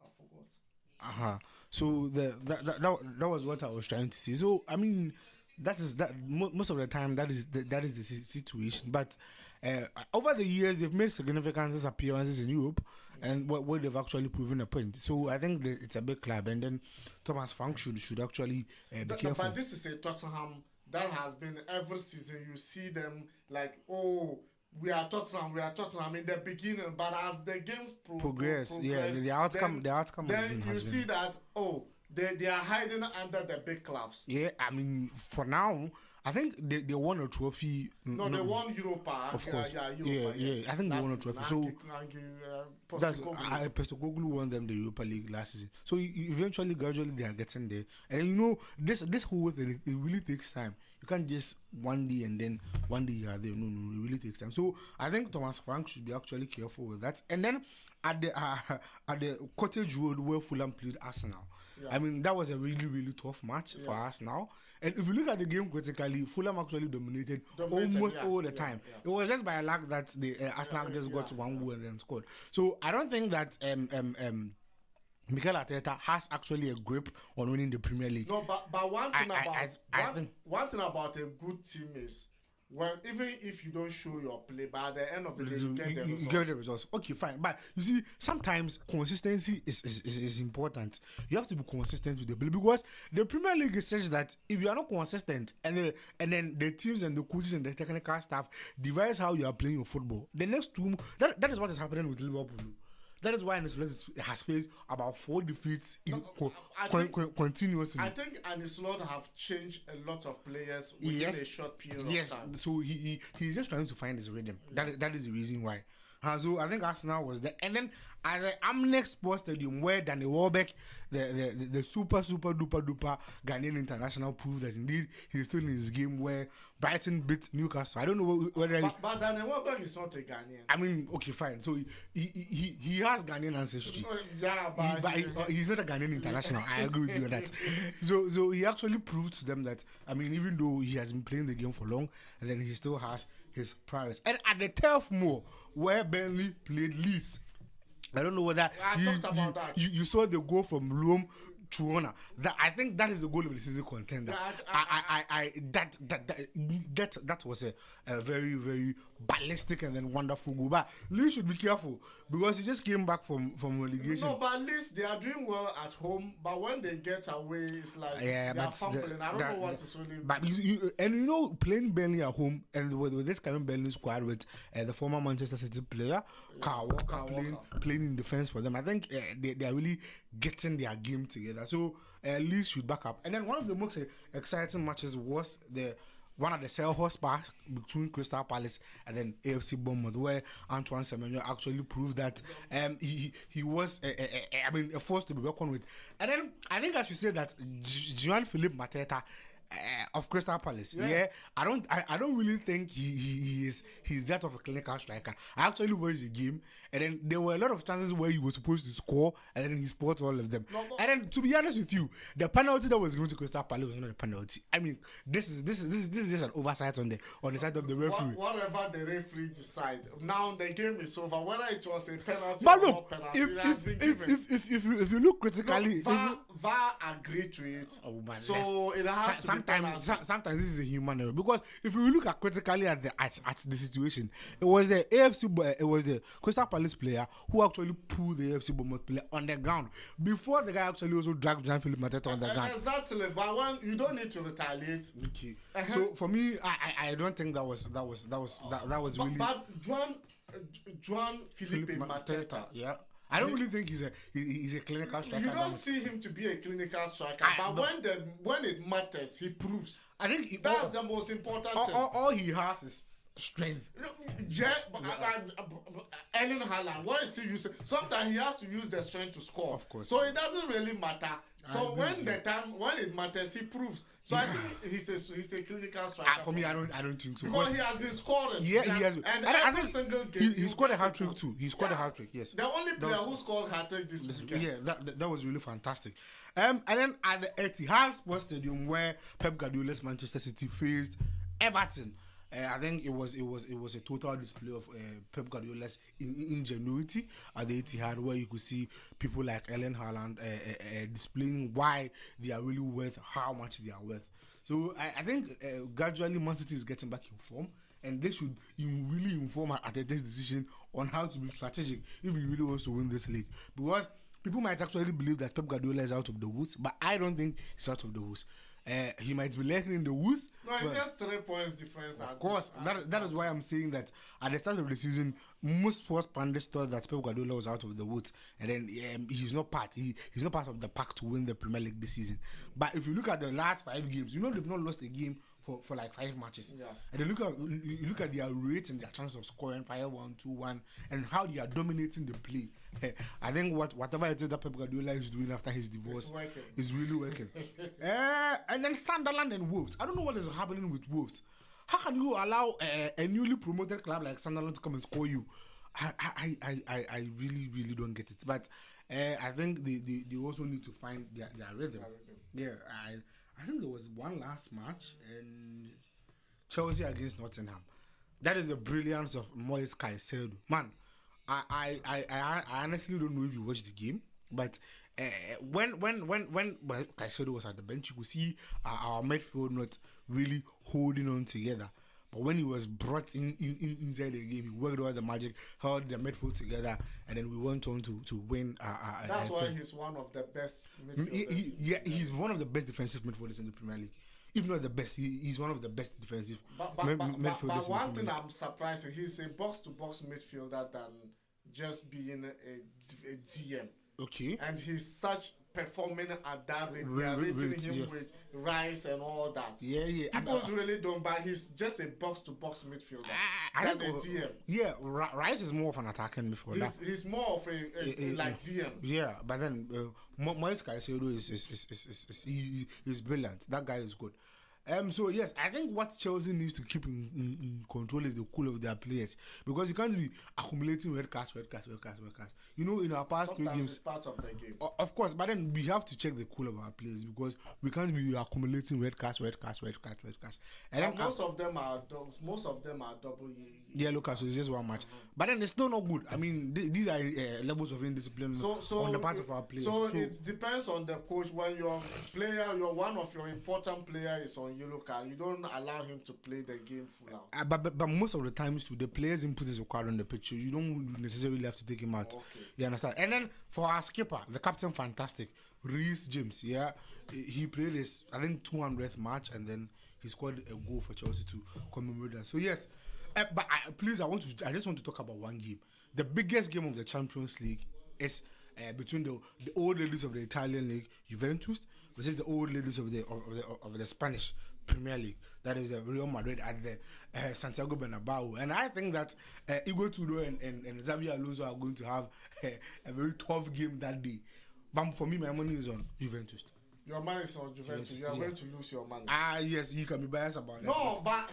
I forgot. So that was what I was trying to say. So I mean, most of the time that is the situation. But over the years, they've made significant appearances in Europe, and where they've actually proven a point. So I think it's a big club, and then Thomas Frank should actually be careful. But this is a Tottenham that has been every season. You see them like, oh, we are Tottenham in the beginning, but as the games progress, yeah, the outcome then you see that they are hiding under the big clubs. Yeah, I mean, for now, I think they won a trophy. No, they won Europa. Of course. Europa, yes. I think they won a trophy. So Postecoglou. Postecoglou won them the Europa League last season. So eventually, gradually, they are getting there. And this whole thing, it really takes time. You can't just one day and then one day you are there. No, it really takes time. So I think Thomas Frank should be actually careful with that. And then at the Cottage Road where Fulham played Arsenal, I mean, that was a really, really tough match for Arsenal. And if you look at the game critically, Fulham actually dominated almost all the time. It was just by luck that the Arsenal just got one goal and then scored. So I don't think that Mikel Arteta has actually a grip on winning the Premier League. No, but one thing about a good team is, well, even if you don't show your play, but at the end of the day, you get the results. Okay, fine. But you see, sometimes consistency is important. You have to be consistent with the play because the Premier League is such that if you are not consistent and then the teams and the coaches and the technical staff devise how you are playing your football, the next two, that is what is happening with Liverpool. That is why Arne has faced about 4 defeats continuously. I think Arne Slot have changed a lot of players within a short period of time. Yes, so he's just trying to find his rhythm. That is the reason why. So I think Arsenal was there. And then at the Amnex Sports Stadium where Danny Welbeck, the super duper Ghanaian international, proved that indeed he's still in his game where Brighton beat Newcastle. I don't know whether but Danny Welbeck is not a Ghanaian. I mean, okay, fine. So he has Ghanaian ancestry. Yeah, but he's not a Ghanaian international. I agree with you on that. So he actually proved to them that, I mean, even though he has been playing the game for long, and then he still has his prowess. And at the Turf Moor, where Burnley played Leeds, I don't know whether you saw the goal from Rome to honor. I think that is the goal of the season contender. That was a very, very ballistic and then wonderful goal. But Lee should be careful because he just came back from relegation. No, but at least they are doing well at home. But when they get away, it's like they are fumbling. I don't know what is really. But playing Burnley at home and with this current Burnley squad with the former Manchester City player, Kyle Walker playing in defense for them, I think they are really getting their game together. So Lee should back up. And then one of the most exciting matches was one of the Selhurst Park between Crystal Palace and then AFC Bournemouth, where Antoine Semenyo actually proved that he was a force to be reckoned with. And then I think I should say that Jean-Philippe Mateta of Crystal Palace, I don't really think he's that of a clinical striker. I actually watched the game, and then there were a lot of chances where he was supposed to score, and then he scored all of them. And then, to be honest with you, the penalty that was given to Crystal Palace was not a penalty. I mean, this is just an oversight on the side of the referee. Whatever the referee decide, now the game is over. Whether it was a penalty but or look, not penalty, it has been given. If you look critically, VAR agreed to it. Oh man, so it has to sometimes this is a human error, because if you look at critically at the situation, it was the Crystal Palace player who actually pulled the AFC Bournemouth player on the ground before the guy actually also dragged Jean-Philippe Mateta on the ground. Exactly, but when you don't need to retaliate. Okay. So for me, I don't think that was really. But Jean-Philippe Mateta. Yeah. I don't really think he's a clinical striker. You don't see him to be a clinical striker, when it matters, he proves. I think that's the most important thing. All he has is strength. Yeah, but Erling Haaland, what is he using? Sometimes he has to use the strength to score. Of course. So it doesn't really matter. So when it matters, he proves. So I think he's a clinical striker. For me, I don't think so. Because he has been scoring. Yeah, he has been. And every single game he scored a hat-trick too. He scored a hat-trick, yes. The only player who scored hat-trick this weekend. Yeah, that was really fantastic. And then at the Etihad Sports Stadium, where Pep Guardiola's Manchester City faced Everton, I think it was a total display of Pep Guardiola's ingenuity at the Etihad, where you could see people like Erling Haaland displaying why they are really worth how much they are worth. So I think gradually Man City is getting back in form, and they should really inform Arteta's decision on how to be strategic if he really wants to win this league. Because people might actually believe that Pep Guardiola is out of the woods, but I don't think he's out of the woods. He might be lurking in the woods. No, it's just 3 points difference. Of course, that is why I'm saying that at the start of the season, most sports pundits thought that Pep Guardiola was out of the woods, and then he's not part. He's not part of the pack to win the Premier League this season. But if you look at the last 5 games, they've not lost a game for like 5 matches. Yeah. And then you look at their rate and their chance of scoring 5-1, 2-1, and how they are dominating the play. I think whatever it is that Pep Guardiola is doing after his divorce is really working. And then Sunderland and Wolves. I don't know what is happening with Wolves. How can you allow a newly promoted club like Sunderland to come and score you? I really, really don't get it. But I think they also need to find their rhythm. Yeah, I think there was one last match and Chelsea against Nottingham. That is the brilliance of Moise Caicedo. Man, I honestly don't know if you watched the game, but when Caicedo was at the bench, you could see our midfield not really holding on together. But when he was brought inside the game, he worked all the magic, held the midfield together, and then we went on to win. That's why he's one of the best midfielders. He's one of the best defensive midfielders in the Premier League. If not the best, he's one of the best defensive midfielders. But one thing I'm surprised, he's a box-to-box midfielder than just being a DM. Okay. And he's such performing at that rate. They are rating him with Rice and all that. Yeah. People really don't, but he's just a box-to-box midfielder than a DM. Yeah, Rice is more of an attacking midfielder. He's more of a DM. Yeah, but then Moise Caicedo is brilliant. That guy is good. So yes, I think what Chelsea needs to keep in control is the cool of their players, because you can't be accumulating red cards. In our past 3 games, it's part of the game. Of course, but then we have to check the cool of our players, because we can't be accumulating red cards. And most of them are double yellow cards, so it's just 1 match. But then it's still not good. I mean, these are levels of indiscipline on the part of our players. So it depends on the coach. When your player, one of your important player is on you look at, you don't allow him to play the game full out. But most of the times too, the players input is required on the picture. You don't necessarily have to take him out. Okay. You understand? And then for our skipper, the captain, fantastic, Reece James. Yeah, he played his, I think, 200th match, and then he scored a goal for Chelsea to commemorate that. So yes, but I just want to talk about one game. The biggest game of the Champions League is between the old ladies of the Italian league, Juventus, versus the old ladies of the Spanish Premier League. That is Real Madrid at the Santiago Bernabeu. And I think that Igor Tudor and Xabi Alonso are going to have a very tough game that day. But for me, my money is on Juventus. Your money is on Juventus. You are going to lose your money. Yes, you can be biased about that. No, but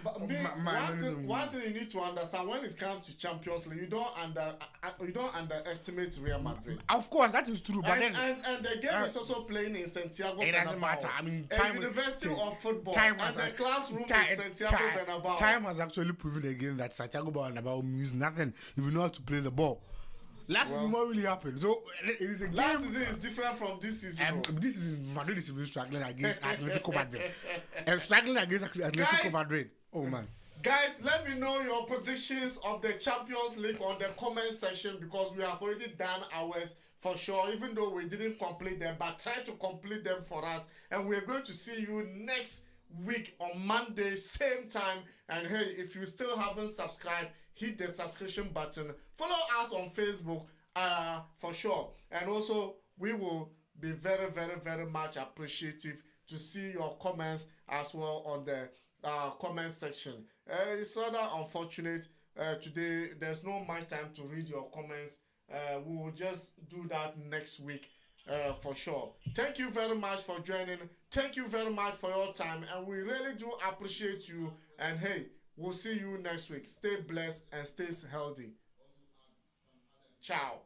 one thing you need to understand, when it comes to Champions League, you don't underestimate Real Madrid. Of course, that is true. But and the game is also playing in Santiago Bernabeu. It doesn't matter. I mean, time, University of Football time and the classroom is Santiago Bernabeu. Time has actually proven again that Santiago Bernabeu means nothing if you know how to play the ball. Last season, what really happened? So it is a game. Last season is different from this season. This season, Madrid is even struggling against Atletico Madrid. And struggling against Atletico Madrid. Oh man. Guys, let me know your predictions of the Champions League on the comment section, because we have already done ours for sure, even though we didn't complete them, but try to complete them for us. And we're going to see you next week on Monday, same time. And hey, if you still haven't subscribed, hit the subscription button. Follow us on Facebook for sure. And also, we will be very, very, very much appreciative to see your comments as well on the comment section. It's rather unfortunate today. There's no much time to read your comments. We will just do that next week for sure. Thank you very much for joining. Thank you very much for your time. And we really do appreciate you. And hey, we'll see you next week. Stay blessed and stay healthy. Ciao.